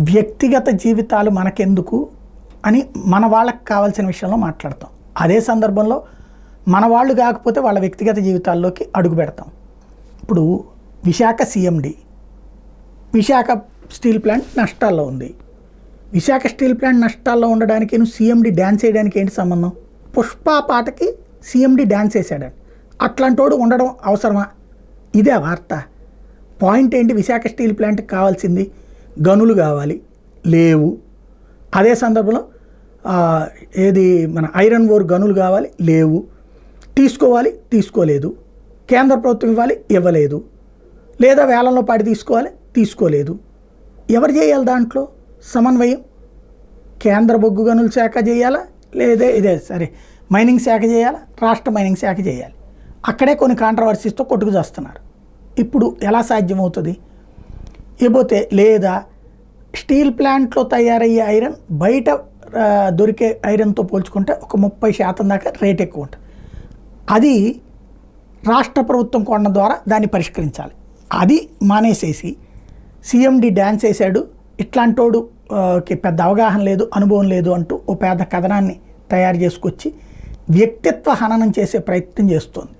వ్యక్తిగత జీవితాలు మనకెందుకు అని మన వాళ్ళకి కావాల్సిన విషయంలో మాట్లాడతాం. అదే సందర్భంలో మన వాళ్ళు కాకపోతే వాళ్ళ వ్యక్తిగత జీవితాల్లోకి అడుగు పెడతాం. ఇప్పుడు Visakha CMD, Visakha steel plant నష్టాల్లో ఉంది. విశాఖ స్టీల్ ప్లాంట్ నష్టాల్లో ఉండడానికి నువ్వు సిఎండి డ్యాన్స్ వేయడానికి ఏంటి సంబంధం? పుష్ప పాటకి సిఎండి డ్యాన్స్ వేసాడని అట్లాంటోడు ఉండడం అవసరమా? ఇదే వార్త. పాయింట్ ఏంటి? విశాఖ స్టీల్ ప్లాంట్కి కావాల్సింది గనులు కావాలి, లేవు. అదే సందర్భంలో ఏది మన ఐరన్ ఓర్ గనులు కావాలి, లేవు. తీసుకోవాలి, తీసుకోలేదు. కేంద్ర ప్రభుత్వం ఇవ్వాలి, ఇవ్వలేదు. లేదా వేలంలో పాడి తీసుకోవాలి, తీసుకోలేదు. ఎవరు చేయాలి దాంట్లో సమన్వయం? కేంద్ర బొగ్గు గనుల శాఖ చేయాలా, లేదా మైనింగ్ శాఖ చేయాలా, రాష్ట్ర మైనింగ్ శాఖ చేయాలి. అక్కడే కొన్ని కాంట్రవర్సీస్తో కొట్టుకు చేస్తున్నారు. ఇప్పుడు ఎలా సాధ్యమవుతుంది? ఇకపోతే లేదా స్టీల్ ప్లాంట్లో తయారయ్యే ఐరన్ బయట దొరికే ఐరన్తో పోల్చుకుంటే ఒక 30% దాకా రేట్ ఎక్కువ ఉంటుంది. అది రాష్ట్ర ప్రభుత్వం కొనడం ద్వారా దాన్ని పరిష్కరించాలి. అది మానేసేసి సిఎండి డ్యాన్స్ వేసాడు, ఇట్లాంటోడుకి పెద్ద అవగాహన లేదు, అనుభవం లేదు అంటూ ఓ పెద్ద కథనాన్ని తయారు చేసుకొచ్చి వ్యక్తిత్వ హననం చేసే ప్రయత్నం చేస్తోంది.